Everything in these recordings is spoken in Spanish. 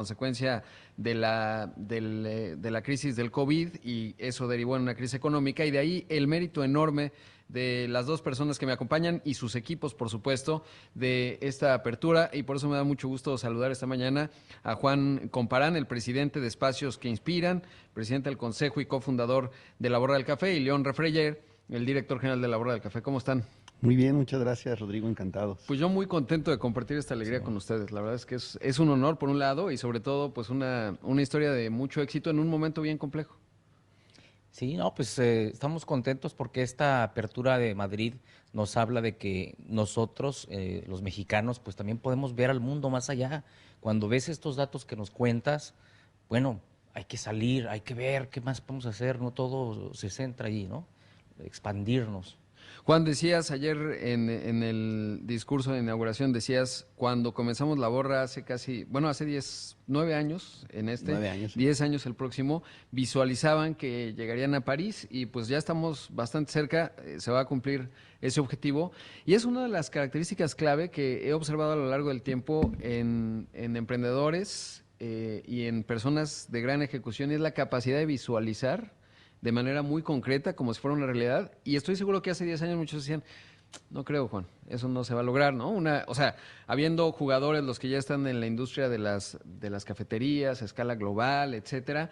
consecuencia de la crisis del COVID, y eso derivó en una crisis económica, y de ahí el mérito enorme de las dos personas que me acompañan y sus equipos, por supuesto, de esta apertura. Y por eso me da mucho gusto saludar esta mañana a Juan Comparán, el presidente de Espacios que Inspiran, presidente del Consejo y cofundador de La Borra del Café, y León Refreyer, el director general de La Borra del Café. ¿Cómo están? Muy bien, muchas gracias, Rodrigo, encantados. Pues yo muy contento de compartir esta Sí. alegría con ustedes. La verdad es que es un honor por un lado, y sobre todo pues una historia de mucho éxito en un momento bien complejo. Sí, no, pues estamos contentos porque esta apertura de Madrid nos habla de que nosotros, los mexicanos, pues también podemos ver al mundo más allá. Cuando ves estos datos que nos cuentas, bueno, hay que salir, hay que ver qué más podemos hacer, no todo se centra allí, ¿no? Expandirnos. Juan, decías ayer en el discurso de inauguración, decías, cuando comenzamos La Borra hace casi, bueno, hace 9 años en 9 años. 10 años el próximo, visualizaban que llegarían a París, y pues ya estamos bastante cerca, se va a cumplir ese objetivo. Y es una de las características clave que he observado a lo largo del tiempo en emprendedores y en personas de gran ejecución, y es la capacidad de visualizar de manera muy concreta, como si fuera una realidad. Y estoy seguro que hace 10 años muchos decían, no creo, Juan, eso no se va a lograr, ¿no? O sea, habiendo jugadores, los que ya están en la industria de las cafeterías a escala global, etcétera,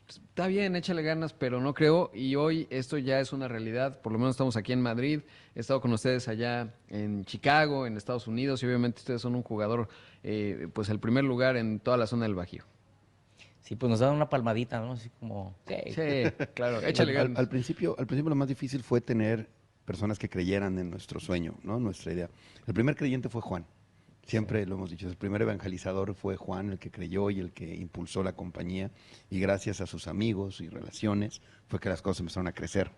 está bien, échale ganas, pero no creo. Y hoy esto ya es una realidad. Por lo menos estamos aquí en Madrid, he estado con ustedes allá en Chicago, en Estados Unidos, y obviamente ustedes son un jugador, pues el primer lugar en toda la zona del Bajío. Sí, pues nos dan una palmadita, ¿no? Así como, sí, Sí, claro, sí, échale Al, al- ganas. al principio, al principio lo más difícil fue tener personas que creyeran en nuestro sueño, ¿no? Nuestra idea. El primer creyente fue Juan. sí. Siempre lo hemos dicho, el primer evangelizador fue Juan, el que creyó y el que impulsó la compañía. Y gracias a sus amigos y relaciones fue que las cosas empezaron a crecer.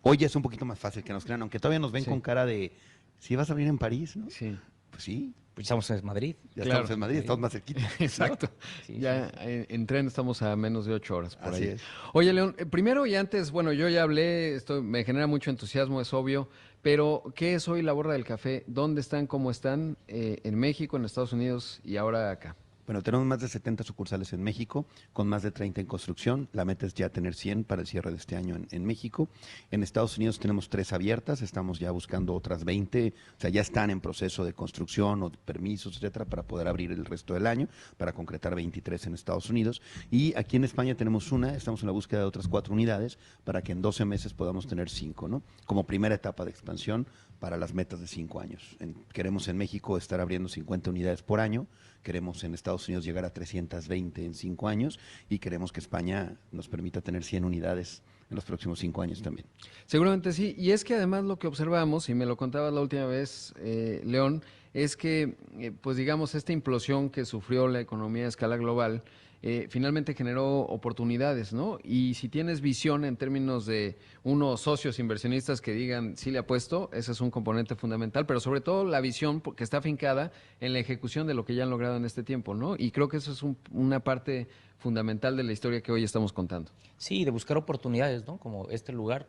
Hoy ya es un poquito más fácil que nos crean, aunque todavía nos ven Sí, con cara de, ¿sí vas a abrir en París, no? sí. Pues sí, Pues estamos en Madrid. ya Claro. estamos en Madrid, estamos más cerquita, ¿no? Exacto. Sí, Ya sí, sí. en tren estamos a menos de 8 horas por Así ahí. es. Oye, León, primero y antes, bueno, yo ya hablé, esto me genera mucho entusiasmo, es obvio, pero ¿qué es hoy La Borra del Café? ¿Dónde están? ¿Cómo están? En México, en Estados Unidos y ahora acá. Bueno, tenemos más de 70 sucursales en México, con más de 30 en construcción. La meta es ya tener 100 para el cierre de este año en México. En Estados Unidos tenemos 3 abiertas, estamos ya buscando otras 20, o sea, ya están en proceso de construcción o de permisos, etcétera, para poder abrir el resto del año, para concretar 23 en Estados Unidos. Y aquí en España tenemos una, estamos en la búsqueda de otras 4 unidades para que en 12 meses podamos tener 5, ¿no? Como primera etapa de expansión para las metas de 5 años. Queremos en México estar abriendo 50 unidades por año. Queremos en Estados Unidos llegar a 320 en 5 años y queremos que España nos permita tener 100 unidades en los próximos 5 años también. Seguramente sí, y es que además lo que observamos, y me lo contabas la última vez, León, es que, pues digamos, esta implosión que sufrió la economía a escala global, finalmente generó oportunidades, ¿no? Y si tienes visión en términos de unos socios inversionistas que digan, sí le apuesto, ese es un componente fundamental, pero sobre todo la visión que está afincada en la ejecución de lo que ya han logrado en este tiempo, ¿no? Y creo que eso es una parte fundamental de la historia que hoy estamos contando. Sí, de buscar oportunidades, ¿no? Como este lugar.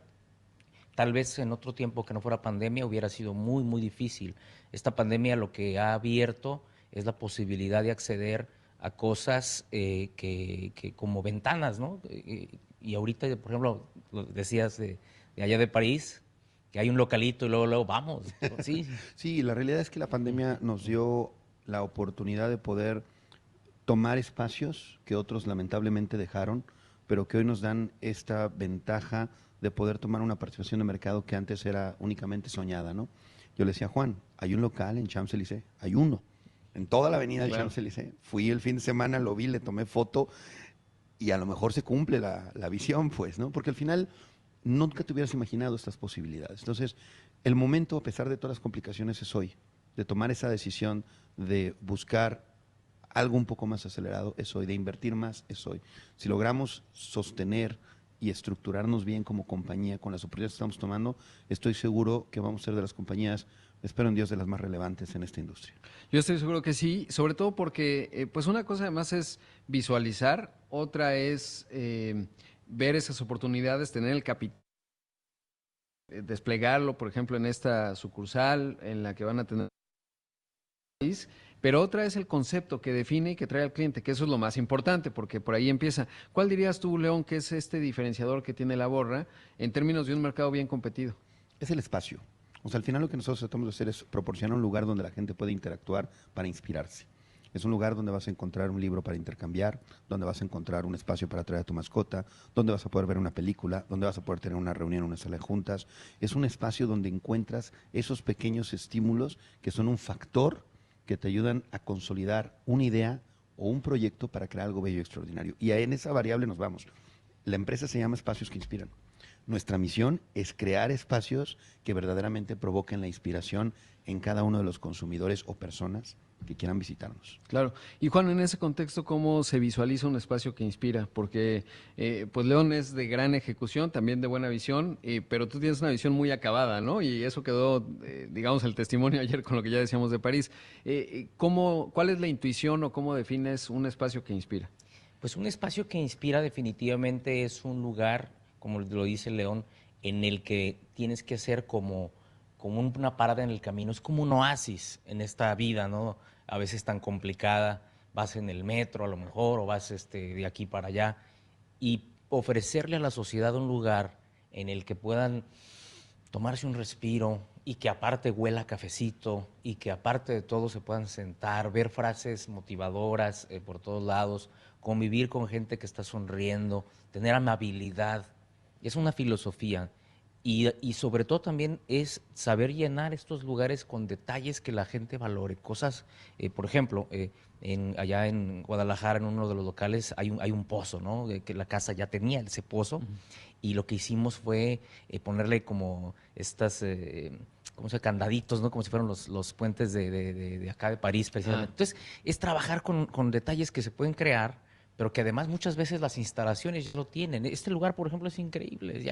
Tal vez en otro tiempo que no fuera pandemia hubiera sido muy, muy difícil. Esta pandemia lo que ha abierto es la posibilidad de acceder a cosas que como ventanas, ¿no? Y ahorita, por ejemplo, lo decías de allá de París, que hay un localito y luego vamos. Sí, Sí, la realidad es que la pandemia nos dio la oportunidad de poder tomar espacios que otros lamentablemente dejaron, pero que hoy nos dan esta ventaja de poder tomar una participación de mercado que antes era únicamente soñada, ¿no? Yo le decía a Juan, hay un local en Champs-Élysées, hay uno, en toda la avenida de Claro. Champs-Élysées. Fui el fin de semana, lo vi, le tomé foto y a lo mejor se cumple la visión, pues, ¿no? Porque al final nunca te hubieras imaginado estas posibilidades. Entonces, el momento, a pesar de todas las complicaciones, es hoy, de tomar esa decisión, de buscar algo un poco más acelerado, es hoy, de invertir más, es hoy. Si logramos sostener y estructurarnos bien como compañía con las oportunidades que estamos tomando, estoy seguro que vamos a ser de las compañías, espero en Dios, de las más relevantes en esta industria. Yo estoy seguro que sí, sobre todo porque, pues una cosa además es visualizar, otra es ver esas oportunidades, tener el capital, desplegarlo, por ejemplo, en esta sucursal en la que van a tener país, pero otra es el concepto que define y que trae al cliente, que eso es lo más importante, porque por ahí empieza. ¿Cuál dirías tú, León, que es este diferenciador que tiene La Borra en términos de un mercado bien competido? Es el espacio. O sea, al final lo que nosotros tratamos de hacer es proporcionar un lugar donde la gente puede interactuar para inspirarse. Es un lugar donde vas a encontrar un libro para intercambiar, donde vas a encontrar un espacio para traer a tu mascota, donde vas a poder ver una película, donde vas a poder tener una reunión, una sala de juntas. Es un espacio donde encuentras esos pequeños estímulos que son un factor que te ayudan a consolidar una idea o un proyecto para crear algo bello y extraordinario. Y en esa variable nos vamos. La empresa se llama Espacios que Inspiran. Nuestra misión es crear espacios que verdaderamente provoquen la inspiración en cada uno de los consumidores o personas que quieran visitarnos. Claro. Y Juan, en ese contexto, ¿cómo se visualiza un espacio que inspira? Porque pues León es de gran ejecución, también de buena visión, pero tú tienes una visión muy acabada, ¿no? Y eso quedó, digamos, el testimonio ayer con lo que ya decíamos de París. ¿Cuál es la intuición o cómo defines un espacio que inspira? Pues un espacio que inspira definitivamente es un lugar, como lo dice León, en el que tienes que ser como una parada en el camino, es como un oasis en esta vida, ¿no? A veces tan complicada, vas en el metro a lo mejor, o vas de aquí para allá, y ofrecerle a la sociedad un lugar en el que puedan tomarse un respiro y que aparte huela a cafecito y que aparte de todo se puedan sentar, ver frases motivadoras por todos lados, convivir con gente que está sonriendo, tener amabilidad. Es una filosofía. Y sobre todo también es saber llenar estos lugares con detalles que la gente valore. Cosas, por ejemplo, allá en Guadalajara, en uno de los locales, hay un pozo, ¿no? Que la casa ya tenía ese pozo. Y lo que hicimos fue ponerle como estas, ¿cómo se llama? Candaditos, ¿no? Como si fueran los puentes de acá de París, precisamente. Entonces, es trabajar con detalles que se pueden crear, pero que además muchas veces las instalaciones ya lo tienen. Este lugar, por ejemplo, es increíble.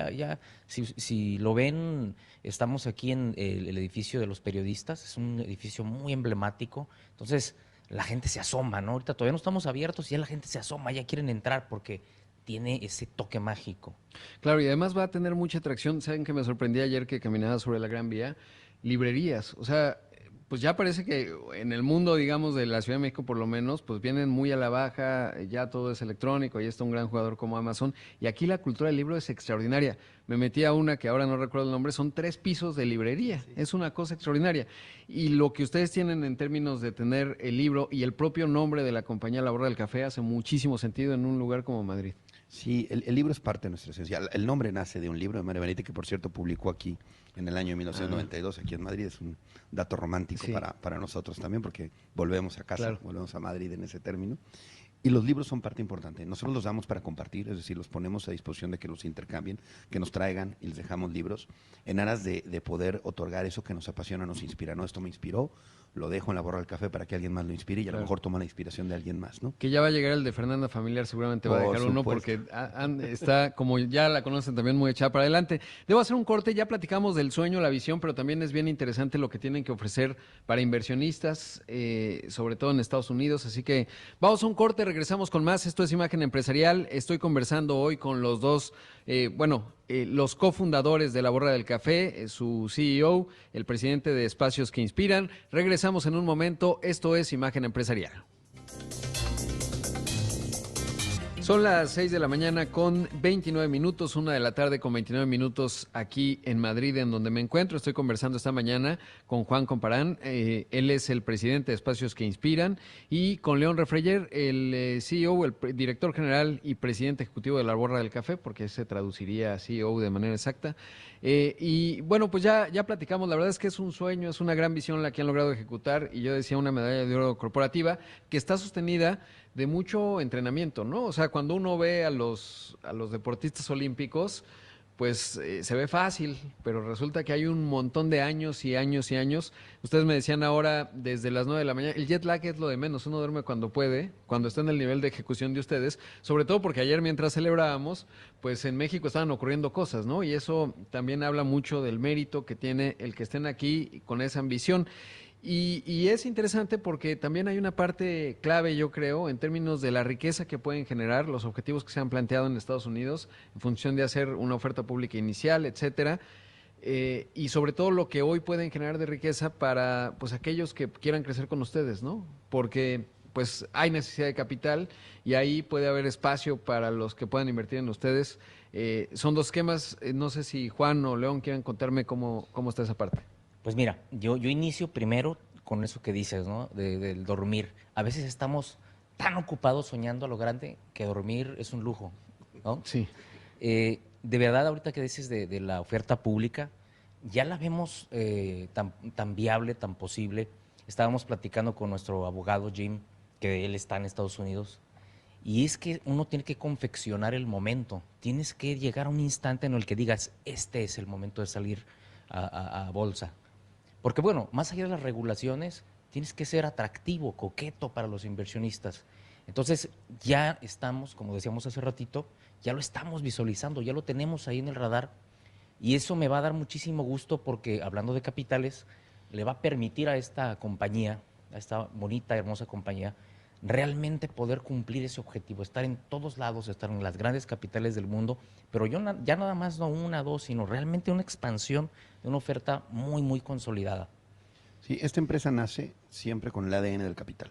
Si lo ven, estamos aquí en el edificio de los periodistas, es un edificio muy emblemático. Entonces, la gente se asoma, ¿no? Ahorita todavía no estamos abiertos y ya la gente se asoma, ya quieren entrar porque tiene ese toque mágico. Claro, y además va a tener mucha atracción. ¿Saben que me sorprendí ayer que caminaba sobre la Gran Vía? Librerías. O sea, pues ya parece que en el mundo, digamos, de la Ciudad de México por lo menos, pues vienen muy a la baja, ya todo es electrónico, y está un gran jugador como Amazon, y aquí la cultura del libro es extraordinaria. Me metí a una que ahora no recuerdo el nombre, son 3 pisos de librería, sí. Es una cosa extraordinaria. Y lo que ustedes tienen en términos de tener el libro y el propio nombre de la compañía La Borra del Café hace muchísimo sentido en un lugar como Madrid. Sí, el libro es parte de nuestra esencia. El nombre nace de un libro de María Benítez que, por cierto, publicó aquí en el año 1992, aquí en Madrid. Es un dato romántico, sí, para nosotros también, porque volvemos a casa, claro, volvemos a Madrid en ese término. Y los libros son parte importante. Nosotros los damos para compartir, es decir, los ponemos a disposición de que los intercambien, que nos traigan y les dejamos libros en aras de poder otorgar eso que nos apasiona, nos inspira. ¿No? Esto me inspiró, lo dejo en La Borra del Café para que alguien más lo inspire y a lo mejor toma la inspiración de alguien más, ¿no? Que ya va a llegar el de Fernanda Familiar, seguramente va a dejar uno porque está, como ya la conocen, también muy echada para adelante. Debo hacer un corte, ya platicamos del sueño, la visión, pero también es bien interesante lo que tienen que ofrecer para inversionistas, sobre todo en Estados Unidos, así que vamos a un corte, regresamos con más. Esto es Imagen Empresarial, estoy conversando hoy con los dos, los cofundadores de La Borra del Café, su CEO, el presidente de Espacios que Inspiran. Regresamos en un momento, esto es Imagen Empresarial. Son las 6 de la mañana con 29 minutos, 1 de la tarde con 29 minutos aquí en Madrid, en donde me encuentro. Estoy conversando esta mañana con Juan Comparán, él es el presidente de Espacios que Inspiran, y con León Refreyer, el CEO, el director general y presidente ejecutivo de La Borra del Café, porque se traduciría a CEO de manera exacta. Y bueno, pues ya platicamos, la verdad es que es un sueño, es una gran visión la que han logrado ejecutar, y yo decía una medalla de oro corporativa que está sostenida de mucho entrenamiento, ¿no? O sea, cuando uno ve a los deportistas olímpicos, pues se ve fácil, pero resulta que hay un montón de años y años y años. Ustedes me decían ahora, desde las 9 de la mañana, el jet lag es lo de menos, uno duerme cuando puede, cuando está en el nivel de ejecución de ustedes, sobre todo porque ayer mientras celebrábamos, pues en México estaban ocurriendo cosas, ¿no? Y eso también habla mucho del mérito que tiene el que estén aquí con esa ambición. Y es interesante porque también hay una parte clave, yo creo, en términos de la riqueza que pueden generar los objetivos que se han planteado en Estados Unidos en función de hacer una oferta pública inicial, etcétera. y sobre todo lo que hoy pueden generar de riqueza para pues aquellos que quieran crecer con ustedes, ¿no? Porque pues hay necesidad de capital y ahí puede haber espacio para los que puedan invertir en ustedes. Son dos esquemas, no sé si Juan o León quieran contarme cómo está esa parte. Pues mira, yo inicio primero con eso que dices, ¿no? Del dormir. A veces estamos tan ocupados soñando a lo grande que dormir es un lujo, ¿no? Sí. De verdad, ahorita que dices de la oferta pública, ya la vemos tan viable, tan posible. Estábamos platicando con nuestro abogado Jim, que él está en Estados Unidos, y es que uno tiene que confeccionar el momento. Tienes que llegar a un instante en el que digas, este es el momento de salir a bolsa. Porque bueno, más allá de las regulaciones, tienes que ser atractivo, coqueto para los inversionistas. Entonces ya estamos, como decíamos hace ratito, ya lo estamos visualizando, ya lo tenemos ahí en el radar y eso me va a dar muchísimo gusto porque hablando de capitales, le va a permitir a esta compañía, a esta bonita, hermosa compañía, realmente poder cumplir ese objetivo, estar en todos lados, estar en las grandes capitales del mundo, pero ya nada más no una, dos, sino realmente una expansión de una oferta muy, muy consolidada. Sí, esta empresa nace siempre con el ADN del capital.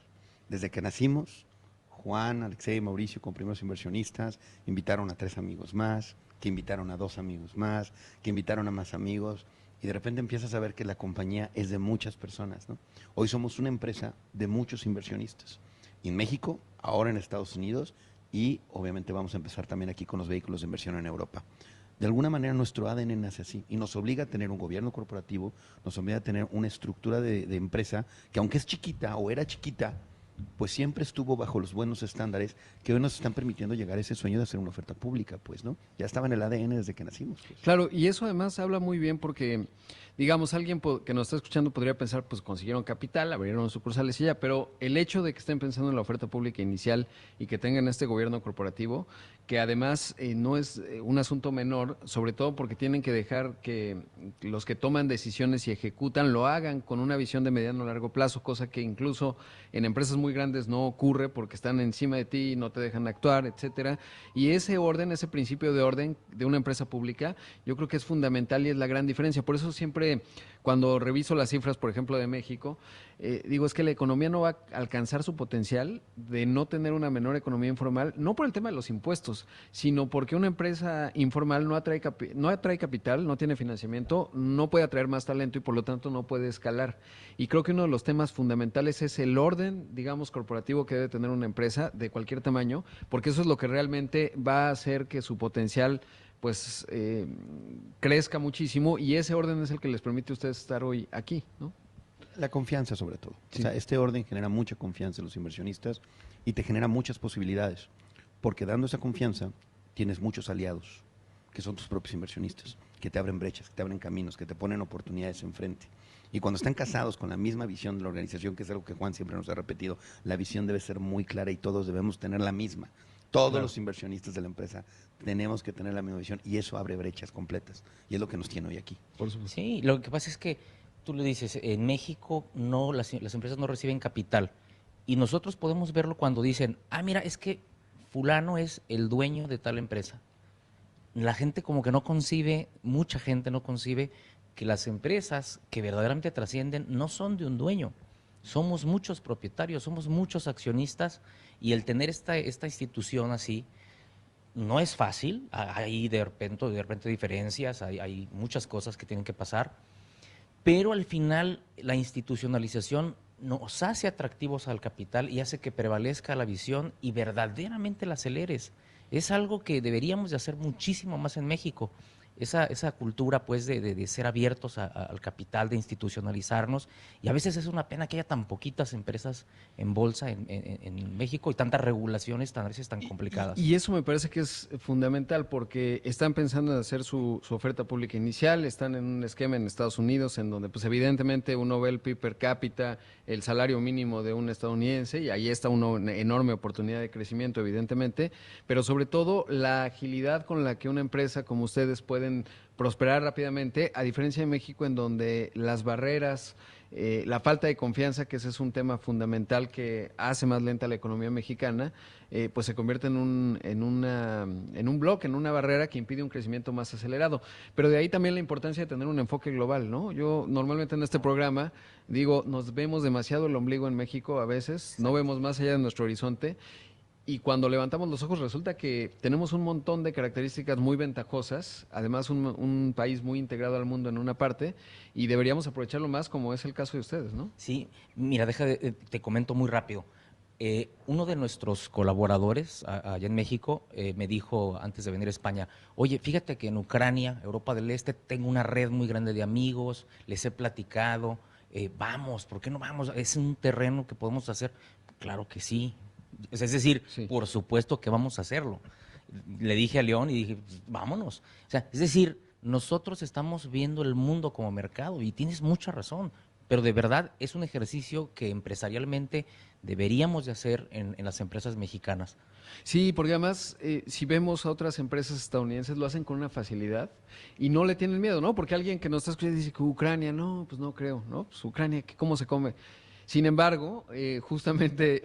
Desde que nacimos, Juan, Alexei y Mauricio, como primeros inversionistas, invitaron a 3 amigos más, que invitaron a 2 amigos más, que invitaron a más amigos, y de repente empiezas a ver que la compañía es de muchas personas, ¿no? Hoy somos una empresa de muchos inversionistas. En México, ahora en Estados Unidos, y obviamente vamos a empezar también aquí con los vehículos de inversión en Europa. De alguna manera nuestro ADN nace así y nos obliga a tener un gobierno corporativo, nos obliga a tener una estructura de empresa que aunque es chiquita o era chiquita, pues siempre estuvo bajo los buenos estándares que hoy nos están permitiendo llegar a ese sueño de hacer una oferta pública, pues, ¿no? Ya estaba en el ADN desde que nacimos. Pues. Claro, y eso además habla muy bien porque, digamos, alguien que nos está escuchando podría pensar, pues consiguieron capital, abrieron sucursales y ya, pero el hecho de que estén pensando en la oferta pública inicial y que tengan este gobierno corporativo, que además no es un asunto menor, sobre todo porque tienen que dejar que los que toman decisiones y ejecutan lo hagan con una visión de mediano a largo plazo, cosa que incluso en empresas muy grandes no ocurre porque están encima de ti, no te dejan actuar, etcétera. Y ese orden, ese principio de orden de una empresa pública, yo creo que es fundamental y es la gran diferencia. Por eso siempre, cuando reviso las cifras, por ejemplo, de México, digo, es que la economía no va a alcanzar su potencial de no tener una menor economía informal, no por el tema de los impuestos, sino porque una empresa informal no atrae capital, no tiene financiamiento, no puede atraer más talento y por lo tanto no puede escalar. Y creo que uno de los temas fundamentales es el orden, digamos, corporativo que debe tener una empresa de cualquier tamaño, porque eso es lo que realmente va a hacer que su potencial pues crezca muchísimo y ese orden es el que les permite a ustedes estar hoy aquí, ¿no? La confianza sobre todo. Sí. O sea, este orden genera mucha confianza en los inversionistas y te genera muchas posibilidades, porque dando esa confianza tienes muchos aliados, que son tus propios inversionistas, que te abren brechas, que te abren caminos, que te ponen oportunidades enfrente. Y cuando están casados con la misma visión de la organización, que es algo que Juan siempre nos ha repetido, la visión debe ser muy clara y todos debemos tener la misma. Todos Claro. los inversionistas de la empresa tenemos que tener la misma visión y eso abre brechas completas. Y es lo que nos tiene hoy aquí. Por supuesto. Sí, lo que pasa es que tú le dices, en México no, las empresas no reciben capital y nosotros podemos verlo cuando dicen, mira, es que fulano es el dueño de tal empresa. La gente como que no concibe, mucha gente no concibe que las empresas que verdaderamente trascienden no son de un dueño. Somos muchos propietarios, somos muchos accionistas y el tener esta institución así no es fácil. Hay de repente diferencias, hay muchas cosas que tienen que pasar, pero al final la institucionalización nos hace atractivos al capital y hace que prevalezca la visión y verdaderamente la aceleres. Es algo que deberíamos de hacer muchísimo más en México. Esa cultura pues de ser abiertos al capital, de institucionalizarnos, y a veces es una pena que haya tan poquitas empresas en bolsa en México y tantas regulaciones a veces tan complicadas. Y eso me parece que es fundamental porque están pensando en hacer su oferta pública inicial, están en un esquema en Estados Unidos en donde pues evidentemente uno ve el PIB per cápita, el salario mínimo de un estadounidense y ahí está una enorme oportunidad de crecimiento evidentemente, pero sobre todo la agilidad con la que una empresa como ustedes pueden prosperar rápidamente, a diferencia de México en donde las barreras la falta de confianza, que ese es un tema fundamental que hace más lenta la economía mexicana, pues se convierte en un bloque, en una barrera que impide un crecimiento más acelerado. Pero de ahí también la importancia de tener un enfoque global, ¿no? Yo normalmente en este programa digo, nos vemos demasiado el ombligo en México a veces, no vemos más allá de nuestro horizonte. Y cuando levantamos los ojos resulta que tenemos un montón de características muy ventajosas, además un país muy integrado al mundo en una parte, y deberíamos aprovecharlo más como es el caso de ustedes, ¿no? Sí, mira, te comento muy rápido. Uno de nuestros colaboradores allá en México me dijo antes de venir a España, oye, fíjate que en Ucrania, Europa del Este, tengo una red muy grande de amigos, les he platicado, vamos, ¿por qué no vamos? Es un terreno que podemos hacer. Claro que sí. Es decir, Sí. por supuesto que vamos a hacerlo. Le dije a León y dije, pues, vámonos. O sea, es decir, nosotros estamos viendo el mundo como mercado y tienes mucha razón, pero de verdad es un ejercicio que empresarialmente deberíamos de hacer en las empresas mexicanas. Sí, porque además, si vemos a otras empresas estadounidenses, lo hacen con una facilidad y no le tienen miedo, ¿no? Porque alguien que nos está escuchando dice que Ucrania, no, pues no creo, ¿no? Pues Ucrania, ¿cómo se come? Sin embargo, justamente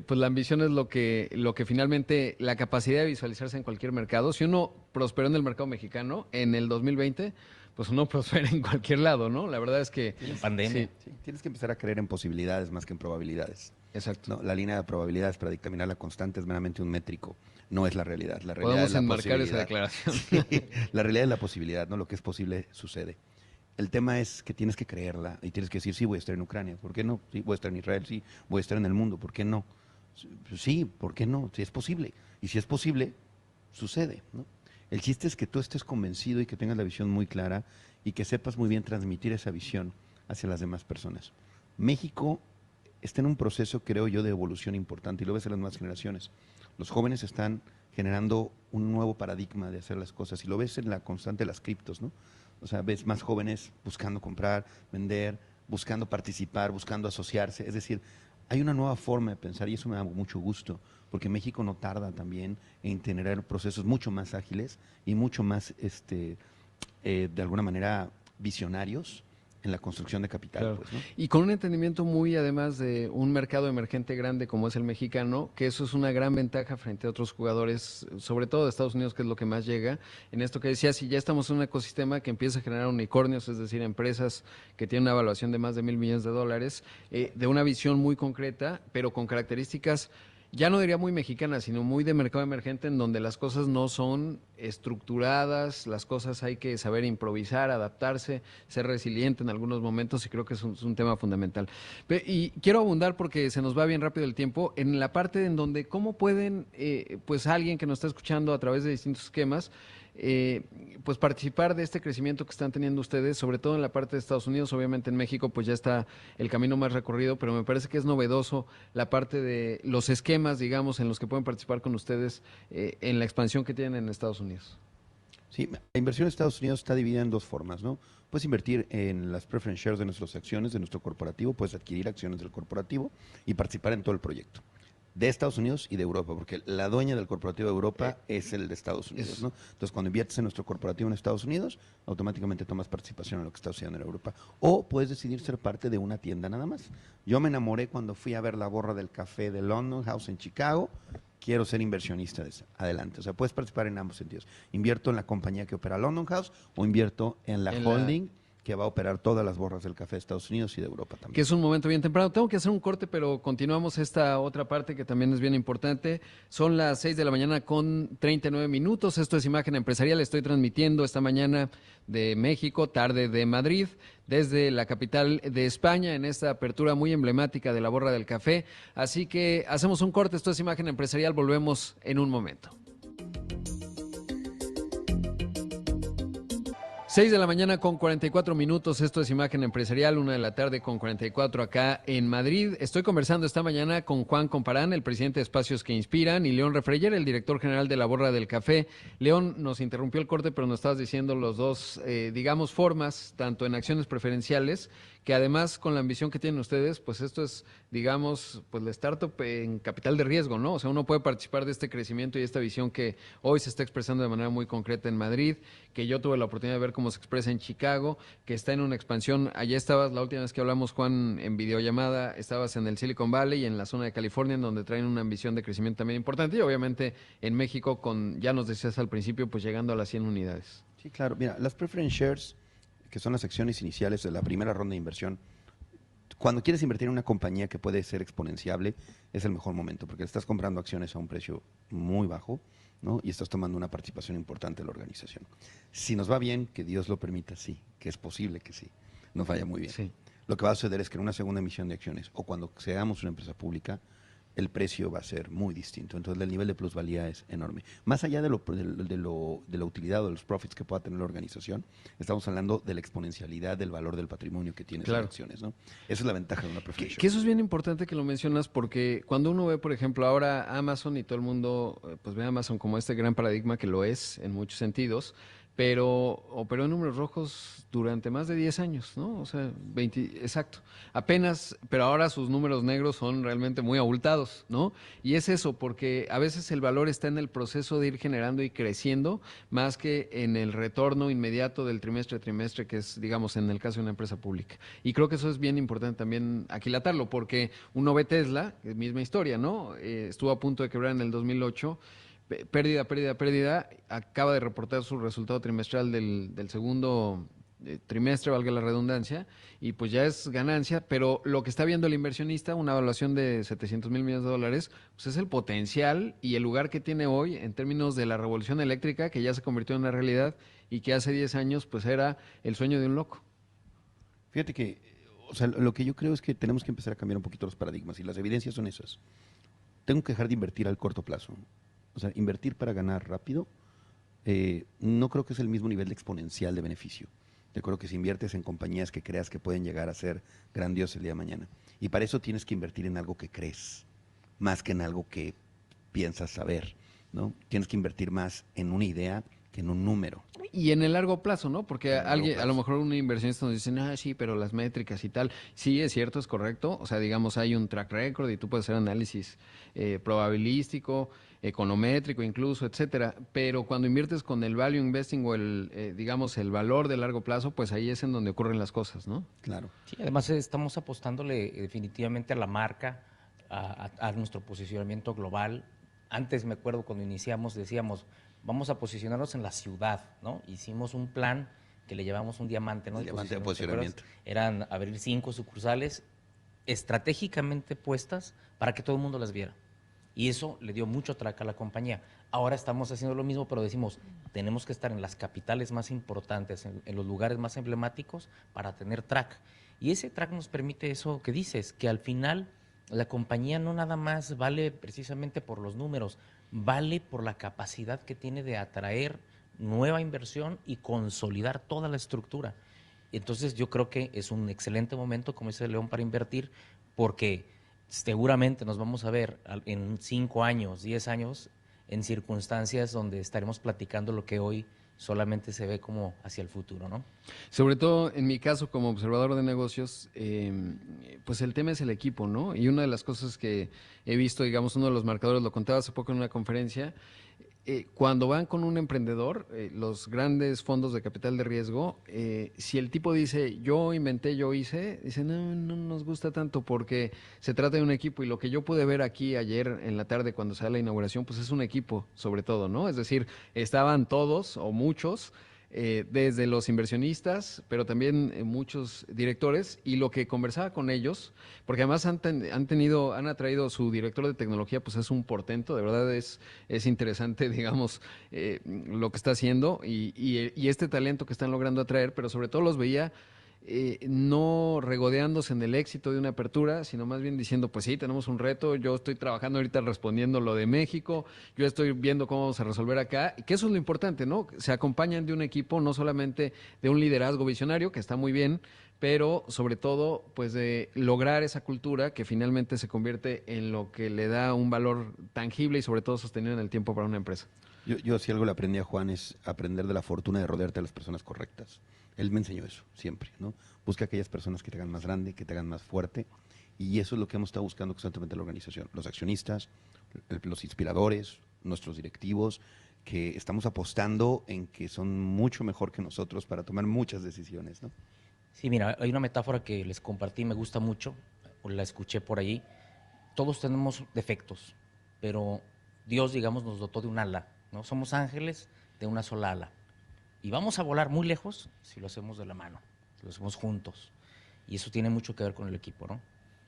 pues la ambición es lo que finalmente, la capacidad de visualizarse en cualquier mercado. Si uno prosperó en el mercado mexicano en el 2020, pues uno prospera en cualquier lado, ¿no? La verdad es que... En pandemia. Sí, Sí, tienes que empezar a creer en posibilidades más que en probabilidades. exacto. No, la línea de probabilidades para dictaminar la constante es meramente un métrico, no es la realidad. La realidad Podemos es la enmarcar esa posibilidad. declaración. Sí, la realidad es la posibilidad, ¿no? Lo que es posible sucede. El tema es que tienes que creerla y tienes que decir, sí, voy a estar en Ucrania, ¿por qué no? Sí, voy a estar en Israel, sí, voy a estar en el mundo, ¿por qué no? Sí, ¿por qué no? Si es posible. Y si es posible, sucede, ¿no? El chiste es que tú estés convencido y que tengas la visión muy clara y que sepas muy bien transmitir esa visión hacia las demás personas. México está en un proceso, creo yo, de evolución importante y lo ves en las nuevas generaciones. Los jóvenes están generando un nuevo paradigma de hacer las cosas y lo ves en la constante de las criptos, ¿no? O sea, ves más jóvenes buscando comprar, vender, buscando participar, buscando asociarse. Es decir, hay una nueva forma de pensar y eso me da mucho gusto, porque México no tarda también en tener procesos mucho más ágiles y mucho más, de alguna manera, visionarios en la construcción de capital. Claro. Pues, ¿no? Y con un entendimiento muy, además de un mercado emergente grande como es el mexicano, que eso es una gran ventaja frente a otros jugadores, sobre todo de Estados Unidos, que es lo que más llega. En esto que decía, si ya estamos en un ecosistema que empieza a generar unicornios, es decir, empresas que tienen una evaluación de más de $1,000 millones, de una visión muy concreta, pero con características ya no diría muy mexicana, sino muy de mercado emergente, en donde las cosas no son estructuradas, las cosas hay que saber improvisar, adaptarse, ser resiliente en algunos momentos, y creo que es un tema fundamental. Y quiero abundar, porque se nos va bien rápido el tiempo, en la parte en donde cómo pueden, pues alguien que nos está escuchando a través de distintos esquemas, pues participar de este crecimiento que están teniendo ustedes, sobre todo en la parte de Estados Unidos. Obviamente en México pues ya está el camino más recorrido, pero me parece que es novedoso la parte de los esquemas, digamos, en los que pueden participar con ustedes en la expansión que tienen en Estados Unidos. Sí, la inversión en Estados Unidos está dividida en dos formas, ¿no? Puedes invertir en las preference shares de nuestras acciones, de nuestro corporativo, puedes adquirir acciones del corporativo y participar en todo el proyecto. De Estados Unidos y de Europa, porque la dueña del corporativo de Europa es el de Estados Unidos, ¿no? Entonces, cuando inviertes en nuestro corporativo en Estados Unidos, automáticamente tomas participación en lo que está sucediendo en Europa. O puedes decidir ser parte de una tienda nada más. Yo me enamoré cuando fui a ver la borra del café de London House en Chicago. Quiero ser inversionista de esa. Adelante. O sea, puedes participar en ambos sentidos. Invierto en la compañía que opera London House o invierto en la holding que va a operar todas las borras del café de Estados Unidos y de Europa también. Que es un momento bien temprano. Tengo que hacer un corte, pero continuamos esta otra parte que también es bien importante. Son las 6 de la mañana con 39 minutos. Esto es Imagen Empresarial. Estoy transmitiendo esta mañana de México, tarde de Madrid, desde la capital de España, en esta apertura muy emblemática de la borra del café. Así que hacemos un corte. Esto es Imagen Empresarial. Volvemos en un momento. 6 de la mañana con 44 minutos, esto es Imagen Empresarial, 1 de la tarde con 44 acá en Madrid. Estoy conversando esta mañana con Juan Comparán, el presidente de Espacios que Inspiran, y León Refreyer, el director general de la Borra del Café. León, nos interrumpió el corte, pero nos estabas diciendo los dos, digamos, formas, tanto en acciones preferenciales, que además con la ambición que tienen ustedes, pues esto es, digamos, pues la startup en capital de riesgo, ¿no? O sea, uno puede participar de este crecimiento y esta visión que hoy se está expresando de manera muy concreta en Madrid, que yo tuve la oportunidad de ver cómo se expresa en Chicago, que está en una expansión. Allá estabas, la última vez que hablamos, Juan, en videollamada, estabas en el Silicon Valley y en la zona de California, en donde traen una ambición de crecimiento también importante, y obviamente en México, con, ya nos decías al principio, pues llegando a las 100 unidades. Sí, claro. Mira, las preference shares, que son las acciones iniciales de la primera ronda de inversión, cuando quieres invertir en una compañía que puede ser exponenciable, es el mejor momento, porque le estás comprando acciones a un precio muy bajo, ¿no? Y estás tomando una participación importante de la organización. Si nos va bien, que Dios lo permita, sí, que es posible que sí, nos vaya muy bien. Sí. Lo que va a suceder es que en una segunda emisión de acciones, o cuando seamos una empresa pública, el precio va a ser muy distinto. Entonces, el nivel de plusvalía es enorme. Más allá de la utilidad o de los profits que pueda tener la organización, estamos hablando de la exponencialidad del valor del patrimonio que tiene Claro. esas acciones, ¿no? Esa es la ventaja de una preference Que eso es bien importante que lo mencionas, porque cuando uno ve, por ejemplo, ahora Amazon y todo el mundo, pues ve a Amazon como este gran paradigma que lo es en muchos sentidos, pero operó en números rojos durante más de 10 años, ¿no? O sea, 20, exacto. Apenas, pero ahora sus números negros son realmente muy abultados, ¿no? Y es eso, porque a veces el valor está en el proceso de ir generando y creciendo, más que en el retorno inmediato del trimestre a trimestre, que es, digamos, en el caso de una empresa pública. Y creo que eso es bien importante también aquilatarlo, porque uno ve Tesla, misma historia, ¿no? Estuvo a punto de quebrar en el 2008, pérdida, pérdida, pérdida, acaba de reportar su resultado trimestral del segundo trimestre, valga la redundancia, y pues ya es ganancia, pero lo que está viendo el inversionista, una evaluación de 700 mil millones de dólares, pues es el potencial y el lugar que tiene hoy en términos de la revolución eléctrica, que ya se convirtió en una realidad y que hace 10 años pues era el sueño de un loco. Fíjate que, o sea, lo que yo creo es que tenemos que empezar a cambiar un poquito los paradigmas y las evidencias son esas. Tengo que dejar de invertir al corto plazo. O sea, invertir para ganar rápido, no creo que es el mismo nivel de exponencial de beneficio. Yo creo que si inviertes en compañías que creas que pueden llegar a ser grandiosas el día de mañana. Y para eso tienes que invertir en algo que crees, más que en algo que piensas saber, ¿no? Tienes que invertir más en una idea que en un número. Y en el largo plazo, ¿no? Porque En el largo alguien, a lo plazo. mejor un inversionista nos dice, ah, sí, pero las métricas y tal. Sí, es cierto, es correcto. O sea, digamos, hay un track record y tú puedes hacer análisis probabilístico, econométrico incluso, etcétera. Pero cuando inviertes con el value investing o el, digamos, el valor de largo plazo, pues ahí es en donde ocurren las cosas, ¿no? Claro. Sí, además estamos apostándole definitivamente a la marca, a nuestro posicionamiento global. Antes me acuerdo cuando iniciamos decíamos, vamos a posicionarnos en la ciudad, ¿no? Hicimos un plan que le llamamos un diamante, ¿no? El diamante de ¿te posicionamiento. acuerdas? Eran abrir 5 sucursales estratégicamente puestas para que todo el mundo las viera. Y eso le dio mucho track a la compañía. Ahora estamos haciendo lo mismo, pero decimos, tenemos que estar en las capitales más importantes, en los lugares más emblemáticos para tener track. Y ese track nos permite eso que dices, que al final la compañía no nada más vale precisamente por los números, vale por la capacidad que tiene de atraer nueva inversión y consolidar toda la estructura. Entonces yo creo que es un excelente momento, como dice León, para invertir, porque seguramente nos vamos a ver en 5 años, 10 años, en circunstancias donde estaremos platicando lo que hoy solamente se ve como hacia el futuro, ¿no? Sobre todo en mi caso como observador de negocios, pues el tema es el equipo, ¿no? Y una de las cosas que he visto, digamos, uno de los marcadores, lo contaba hace poco en una conferencia, cuando van con un emprendedor, los grandes fondos de capital de riesgo, si el tipo dice, yo inventé, yo hice, dice, no, no nos gusta tanto porque se trata de un equipo y lo que yo pude ver aquí ayer en la tarde cuando se da la inauguración, pues es un equipo sobre todo, ¿no? Es decir, estaban todos o muchos desde los inversionistas, pero también muchos directores, y lo que conversaba con ellos, porque además han atraído su director de tecnología, pues es un portento, de verdad es interesante, digamos, lo que está haciendo y este talento que están logrando atraer, pero sobre todo los veía no regodeándose en el éxito de una apertura, sino más bien diciendo, pues sí, tenemos un reto, yo estoy trabajando ahorita respondiendo lo de México, yo estoy viendo cómo vamos a resolver acá, y que eso es lo importante, ¿no? Se acompañan de un equipo, no solamente de un liderazgo visionario, que está muy bien, pero sobre todo, pues de lograr esa cultura que finalmente se convierte en lo que le da un valor tangible y sobre todo sostenido en el tiempo para una empresa. Yo si algo le aprendí a Juan es aprender de la fortuna de rodearte de las personas correctas. Él me enseñó eso, siempre, ¿no? Busca aquellas personas que te hagan más grande, que te hagan más fuerte, y eso es lo que hemos estado buscando constantemente en la organización. Los accionistas, los inspiradores, nuestros directivos, que estamos apostando en que son mucho mejor que nosotros para tomar muchas decisiones, ¿no? Sí, mira, hay una metáfora que les compartí, me gusta mucho, o la escuché por allí. Todos tenemos defectos, pero Dios, digamos, nos dotó de un ala, ¿no? Somos ángeles de una sola ala. Y vamos a volar muy lejos si lo hacemos de la mano, si lo hacemos juntos. Y eso tiene mucho que ver con el equipo, ¿no?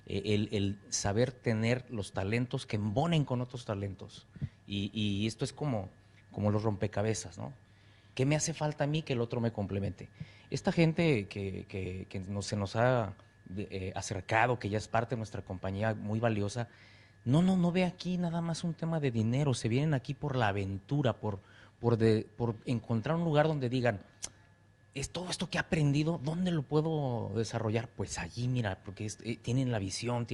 El saber tener los talentos que embonen con otros talentos. Y esto es como los rompecabezas, ¿no? ¿Qué me hace falta a mí que el otro me complemente? Esta gente que se nos ha acercado, que ya es parte de nuestra compañía muy valiosa, no ve aquí nada más un tema de dinero, se vienen aquí por la aventura, por encontrar un lugar donde digan, es todo esto que he aprendido, ¿dónde lo puedo desarrollar? Pues allí, mira, porque tienen la visión,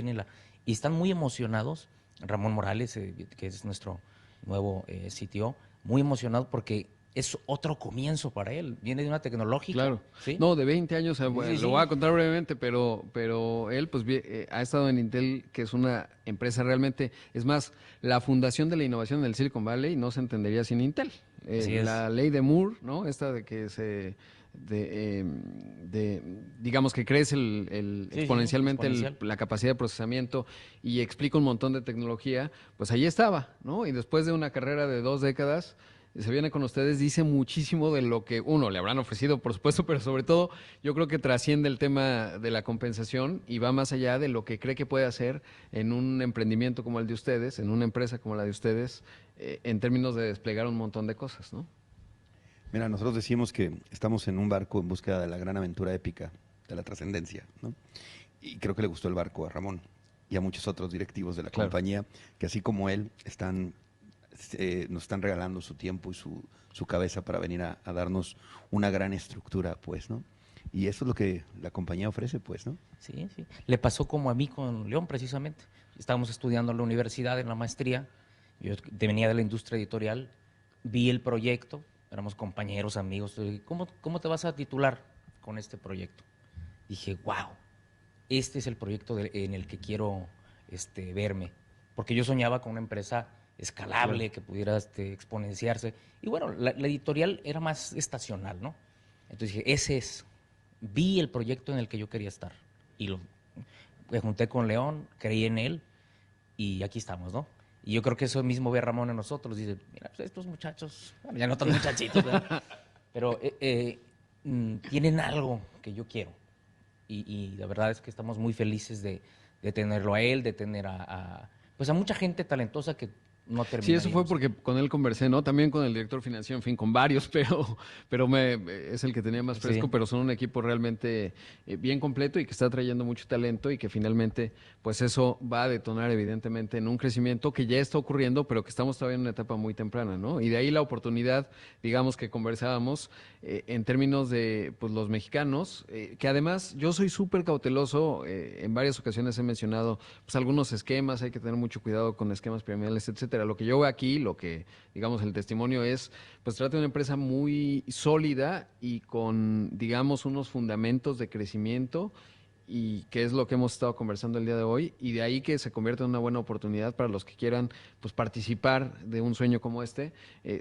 y están muy emocionados. Ramón Morales, que es nuestro nuevo CTO, muy emocionado porque es otro comienzo para él. Viene de una tecnológica. Claro. ¿Sí? No, de 20 años, bueno, Sí. lo voy a contar brevemente, pero él pues ha estado en Intel, que es una empresa realmente, es más, la fundación de la innovación en el Silicon Valley no se entendería sin Intel. Así es. La ley de Moore, ¿no? Esta de que digamos que crece exponencialmente exponencial. la capacidad de procesamiento y explica un montón de tecnología, pues ahí estaba, ¿no? Y después de una carrera de 2 décadas, se viene con ustedes, dice muchísimo de lo que uno le habrán ofrecido, por supuesto, pero sobre todo yo creo que trasciende el tema de la compensación y va más allá de lo que cree que puede hacer en un emprendimiento como el de ustedes, en una empresa como la de ustedes, en términos de desplegar un montón de cosas, ¿no? Mira, nosotros decimos que estamos en un barco en búsqueda de la gran aventura épica, de la trascendencia, ¿no? Y creo que le gustó el barco a Ramón y a muchos otros directivos de la compañía, que así como él, nos están regalando su tiempo y su cabeza para venir a darnos una gran estructura, pues, ¿no? Y eso es lo que la compañía ofrece, pues, ¿no? Sí. Le pasó como a mí con León, precisamente. Estábamos estudiando en la universidad, en la maestría. Yo venía de la industria editorial, vi el proyecto, éramos compañeros, amigos. ¿Cómo te vas a titular con este proyecto? Dije, wow, este es el proyecto en el que quiero verme. Porque yo soñaba con una empresa escalable, que pudiera exponenciarse. Y bueno, la editorial era más estacional, ¿no? Entonces dije, ese es. Vi el proyecto en el que yo quería estar. Y me junté con León, creí en él, y aquí estamos, ¿no? Y yo creo que eso mismo ve Ramón en nosotros. Dice, mira, pues estos muchachos, bueno, ya no tan muchachitos, ¿verdad? Pero tienen algo que yo quiero. Y la verdad es que estamos muy felices de tenerlo a él, de tener pues a mucha gente talentosa que no termina. Sí, eso fue porque con él conversé, ¿no? También con el director financiero, en fin, con varios, pero es el que tenía más fresco, Sí. pero son un equipo realmente bien completo y que está trayendo mucho talento y que finalmente, pues eso va a detonar evidentemente en un crecimiento que ya está ocurriendo, pero que estamos todavía en una etapa muy temprana, ¿no? Y de ahí la oportunidad, digamos, que conversábamos en términos de, pues, los mexicanos, que además yo soy súper cauteloso, en varias ocasiones he mencionado, pues, algunos esquemas, hay que tener mucho cuidado con esquemas piramidales, etcétera. Lo que yo veo aquí, lo que, digamos, el testimonio es, pues trata de una empresa muy sólida y con, digamos, unos fundamentos de crecimiento y que es lo que hemos estado conversando el día de hoy, y de ahí que se convierte en una buena oportunidad para los que quieran pues participar de un sueño como este,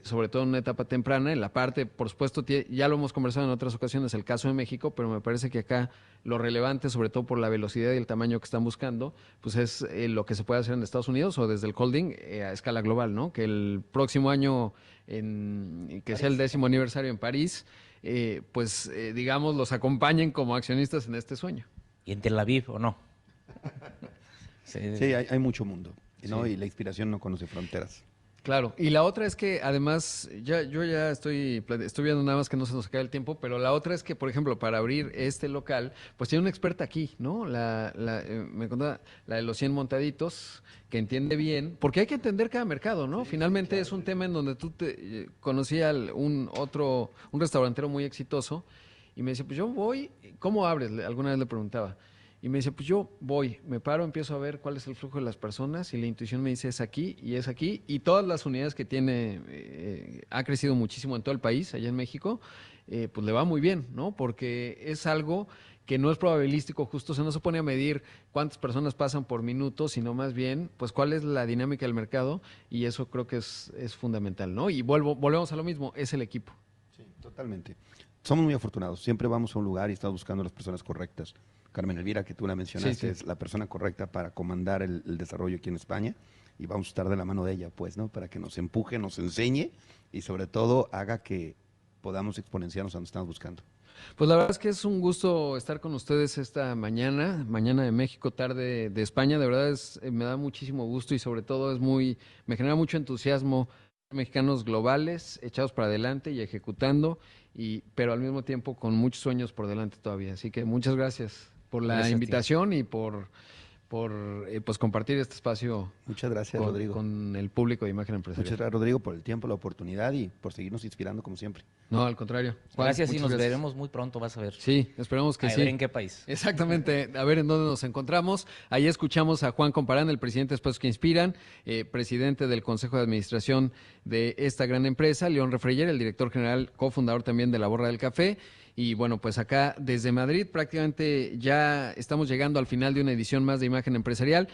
sobre todo en una etapa temprana. En la parte, por supuesto, ya lo hemos conversado en otras ocasiones, el caso de México, pero me parece que acá lo relevante, sobre todo por la velocidad y el tamaño que están buscando, pues es lo que se puede hacer en Estados Unidos o desde el holding a escala global, ¿no? Que el próximo año, que sea el 10º aniversario en París, digamos, los acompañen como accionistas en este sueño. ¿Y en Tel Aviv o no? Sí, hay mucho mundo, ¿no? Sí. Y la inspiración no conoce fronteras. Claro, y la otra es que además, yo ya estoy viendo nada más que no se nos acabe el tiempo, pero la otra es que, por ejemplo, para abrir este local, pues tiene una experta aquí, ¿no? Me contaba, la de los 100 montaditos, que entiende bien, porque hay que entender cada mercado, ¿no? Sí, finalmente claro, es un tema en donde tú conocí a un restaurantero muy exitoso, y me decía, pues yo voy, ¿cómo abres? Alguna vez le preguntaba. Y me dice, pues yo voy, me paro, empiezo a ver cuál es el flujo de las personas y la intuición me dice es aquí y es aquí. Y todas las unidades que tiene, ha crecido muchísimo en todo el país, allá en México, pues le va muy bien, ¿no? Porque es algo que no es probabilístico, justo, o sea, no se pone a medir cuántas personas pasan por minuto, sino más bien, pues cuál es la dinámica del mercado y eso creo que es fundamental, ¿no? Y volvemos a lo mismo, es el equipo. Sí, totalmente. Somos muy afortunados. Siempre vamos a un lugar y estamos buscando a las personas correctas. Carmen Elvira, que tú la mencionaste, Sí, sí. es la persona correcta para comandar el desarrollo aquí en España y vamos a estar de la mano de ella, pues, ¿no? Para que nos empuje, nos enseñe y sobre todo haga que podamos exponenciarnos a donde estamos buscando. Pues la verdad es que es un gusto estar con ustedes esta mañana, mañana de México, tarde de España. De verdad me da muchísimo gusto y sobre todo me genera mucho entusiasmo. Mexicanos globales, echados para adelante y ejecutando, pero al mismo tiempo con muchos sueños por delante todavía. Así que muchas gracias por la Gracias a ti. invitación y por pues compartir este espacio Muchas gracias, Rodrigo. con el público de Imagen Muchas Empresarial. gracias, Rodrigo, por el tiempo, la oportunidad y por seguirnos inspirando como siempre. No, al contrario. Juan, Gracias y muchas nos gracias. veremos muy pronto, vas a ver. Sí, esperemos que A sí. ver en qué país. Exactamente, a ver en dónde nos encontramos. Ahí escuchamos a Juan Comparán, el presidente de Espacios que Inspiran, presidente del Consejo de Administración de esta gran empresa, León Refreyer, el director general, cofundador también de La Borra del Café. Y bueno, pues acá desde Madrid prácticamente ya estamos llegando al final de una edición más de Imagen Empresarial.